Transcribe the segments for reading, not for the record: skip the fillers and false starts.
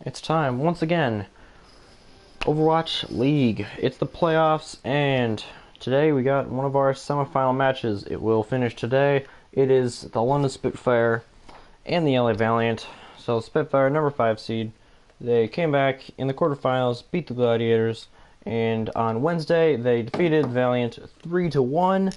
It's time once again. Overwatch League. It's the playoffs, and today we got one of our semifinal matches. It will finish today. It is the London Spitfire and the LA Valiant. So Spitfire, number 5 seed. They came back in the quarterfinals, beat the Gladiators, and on Wednesday they defeated Valiant 3-1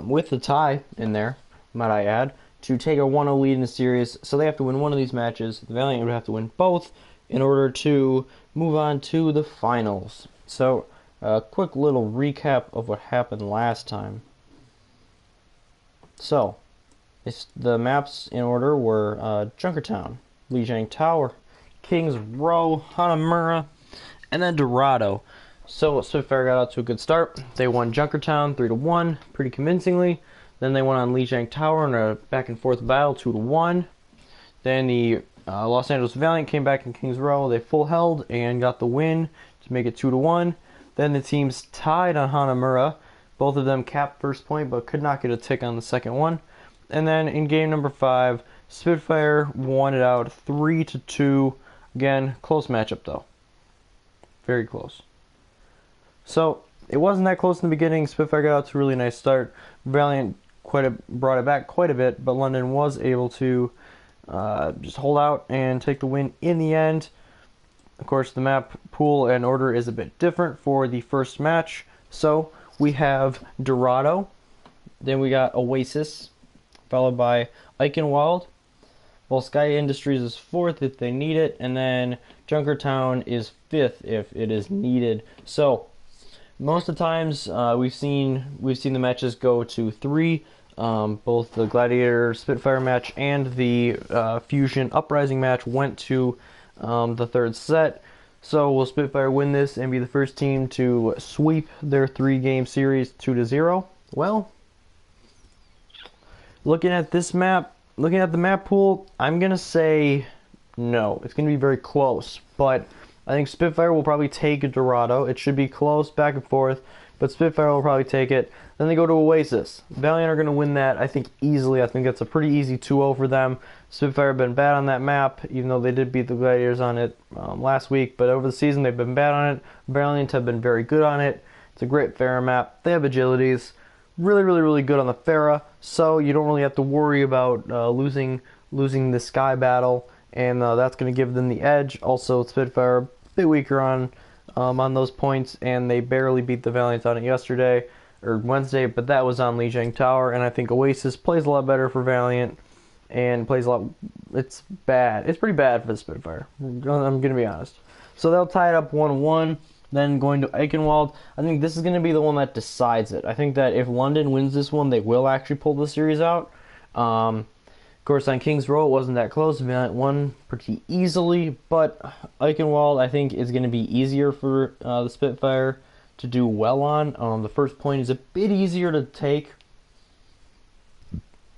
with the tie in there, might I add, to take a 1-0 lead in the series. So they have to win one of these matches. The Valiant would have to win both in order to move on to the finals. So a quick little recap of what happened last time. So the maps in order were Junkertown, Lijiang Tower, Kings Row, Hanamura, and then Dorado. So Spitfire got out to a good start. They won Junkertown 3-1 pretty convincingly. Then they went on Lijiang Tower in a back and forth battle 2-1. Then the Los Angeles Valiant came back in Kings Row. They full held and got the win to make it 2-1. Then the teams tied on Hanamura. Both of them capped first point but could not get a tick on the second one. And then in game number 5, Spitfire won it out 3-2. Again, close matchup though. Very close. So it wasn't that close in the beginning. Spitfire got out to a really nice start. Valiant brought it back quite a bit, but London was able to just hold out and take the win in the end. Of course, the map pool and order is a bit different for the first match. So we have Dorado, then we got Oasis, followed by Eichenwald. Volskaya Industries is 4th if they need it, and then Junkertown is 5th if it is needed. So most of the times we've seen the matches go to 3. Both the Gladiator Spitfire match and the Fusion Uprising match went to the 3rd set. So will Spitfire win this and be the first team to sweep their 3-game series 2-0? Well, looking at this map, looking at the map pool, I'm gonna say no. It's gonna be very close, but I think Spitfire will probably take Dorado. It should be close, back and forth, but Spitfire will probably take it. Then they go to Oasis. Valiant are going to win that, I think, easily. I think that's a pretty easy 2-0 for them. Spitfire have been bad on that map, even though they did beat the Gladiators on it last week. But over the season, they've been bad on it. Valiant have been very good on it. It's a great Pharah map. They have agilities. Really, really, really good on the Pharah. So you don't really have to worry about losing the Sky battle. And that's going to give them the edge. Also, Spitfire a bit weaker on those points, and they barely beat the Valiant on it yesterday or Wednesday, but that was on Lijiang Tower. And I think Oasis plays a lot better for Valiant and plays a lot. It's bad. It's pretty bad for the Spitfire. I'm going to be honest. So they'll tie it up 1-1. Then going to Eichenwald, I think this is going to be the one that decides it. I think that if London wins this one, they will actually pull the series out. Of course, on Kings Row, it wasn't that close. Valiant won pretty easily, but Eichenwald, I think, is going to be easier for the Spitfire to do well on. The first point is a bit easier to take.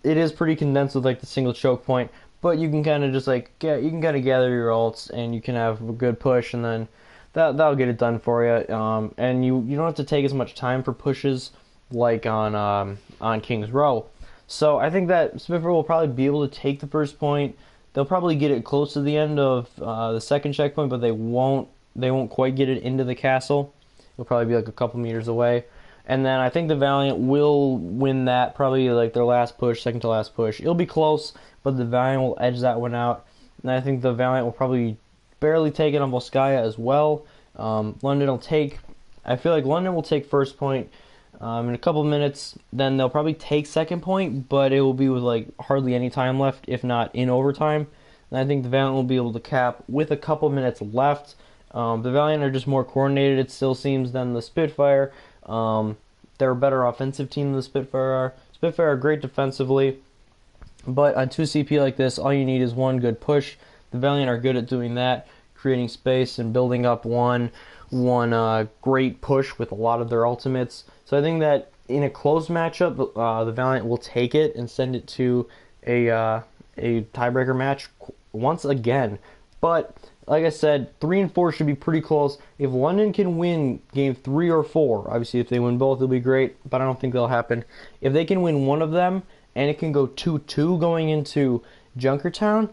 It is pretty condensed with like the single choke point, but you can kind of just like you can kind of gather your ults and you can have a good push, and then that'll get it done for you. And you don't have to take as much time for pushes like on Kings Row. So I think that Spitfire will probably be able to take the first point. They'll probably get it close to the end of the second checkpoint, but they won't quite get it into the castle. It'll probably be like a couple meters away. And then I think the Valiant will win that, probably like their last push, second to last push. It'll be close, but the Valiant will edge that one out. And I think the Valiant will probably barely take it on Volskaya as well. London will take, I feel like London will take first point in a couple minutes. Then they'll probably take second point, but it will be with like hardly any time left, if not in overtime. And I think the Valiant will be able to cap with a couple minutes left. The Valiant are just more coordinated, it still seems, than the Spitfire. They're a better offensive team than the Spitfire are. Spitfire are great defensively, but on 2 CP like this, all you need is one good push. The Valiant are good at doing that, creating space and building up one great push with a lot of their ultimates. So I think that in a close matchup, the Valiant will take it and send it to a tiebreaker match once again. But like I said, 3 and 4 should be pretty close. If London can win game 3 or 4, obviously if they win both, it'll be great, but I don't think that'll happen. If they can win one of them and it can go 2-2 going into Junkertown,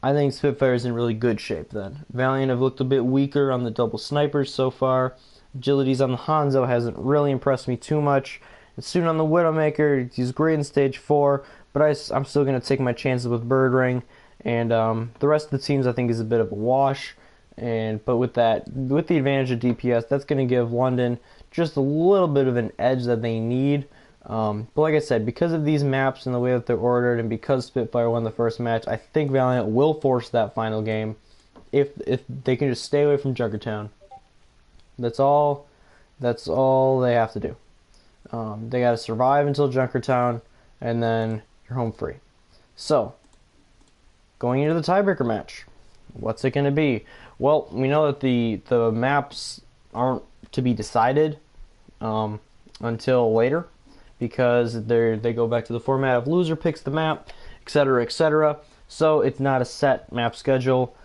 I think Spitfire's in really good shape then. Valiant have looked a bit weaker on the double snipers so far. Agilities on the Hanzo hasn't really impressed me too much. And soon on the Widowmaker, he's great in stage 4, but I'm still going to take my chances with Birdring. And the rest of the teams I think is a bit of a wash. But with the advantage of DPS, that's going to give London just a little bit of an edge that they need. But like I said, because of these maps and the way that they're ordered, and because Spitfire won the first match, I think Valiant will force that final game if they can just stay away from Junkertown. That's all they have to do. They got to survive until Junkertown, and then you're home free. So, going into the tiebreaker match, what's it going to be? Well, we know that the maps aren't to be decided until later, because they go back to the format of loser picks the map, etc., etc. So it's not a set map schedule,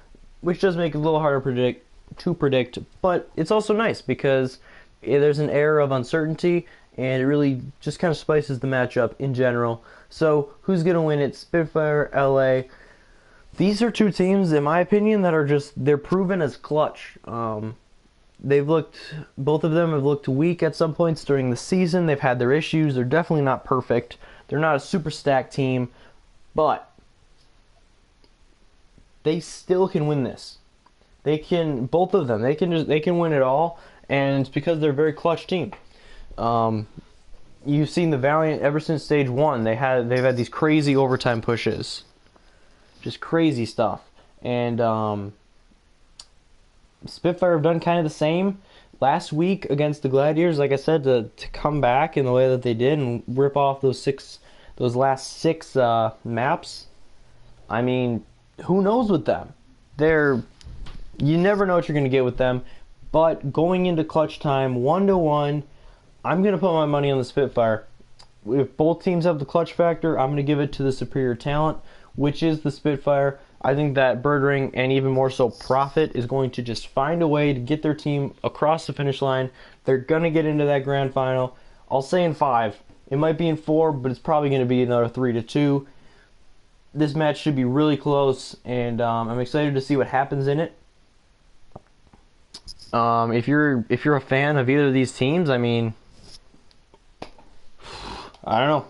which does make it a little harder to predict, but it's also nice because there's an air of uncertainty, and it really just kind of spices the matchup in general. So who's going to win it? Spitfire, LA. These are two teams, in my opinion, that are they're proven as clutch. Both of them have looked weak at some points during the season. They've had their issues. They're definitely not perfect. They're not a super stacked team, but they still can win this. Both of them. They can win it all, and it's because they're a very clutch team. You've seen the Valiant ever since stage 1. They've had these crazy overtime pushes, just crazy stuff, and Spitfire have done kind of the same last week against the Gladiators. Like I said, to come back in the way that they did and rip off those last six maps. I mean, who knows with them? You never know what you're going to get with them. But going into clutch time, 1-1, I'm going to put my money on the Spitfire. If both teams have the clutch factor, I'm going to give it to the superior talent, which is the Spitfire. I think that Birdring, and even more so Profit, is going to just find a way to get their team across the finish line. They're going to get into that grand final. I'll say in 5. It might be in 4, but it's probably going to be another 3-2. This match should be really close, and I'm excited to see what happens in it. If you're a fan of either of these teams, I mean, I don't know.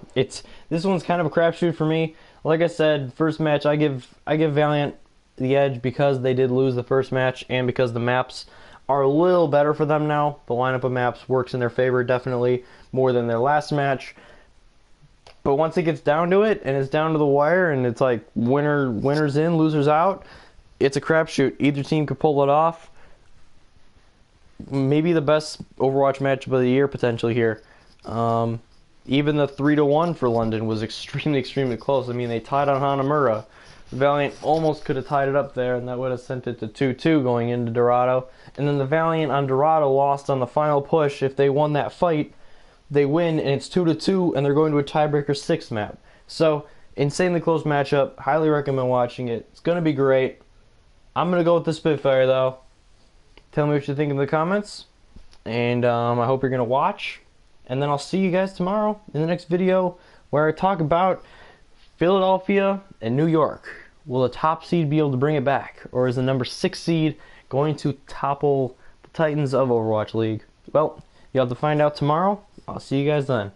This one's kind of a crapshoot for me. Like I said, first match, I give Valiant the edge because they did lose the first match, and because the maps are a little better for them now. The lineup of maps works in their favor definitely more than their last match. But once it gets down to it, and it's down to the wire, and it's like winners in, losers out, it's a crapshoot. Either team could pull it off. Maybe the best Overwatch matchup of the year potentially here. Even the 3-1 for London was extremely close. I mean, they tied on Hanamura. Valiant almost could have tied it up there, and that would have sent it to 2-2 going into Dorado. And then the Valiant on Dorado lost on the final push. If they won that fight, they win, and it's 2-2, and they're going to a tiebreaker 6 map. So, insanely close matchup. Highly recommend watching it. It's going to be great. I'm going to go with the Spitfire, though. Tell me what you think in the comments, and I hope you're going to watch. And then I'll see you guys tomorrow in the next video where I talk about Philadelphia and New York. Will the top seed be able to bring it back? Or is the number 6 seed going to topple the Titans of Overwatch League? Well, you'll have to find out tomorrow. I'll see you guys then.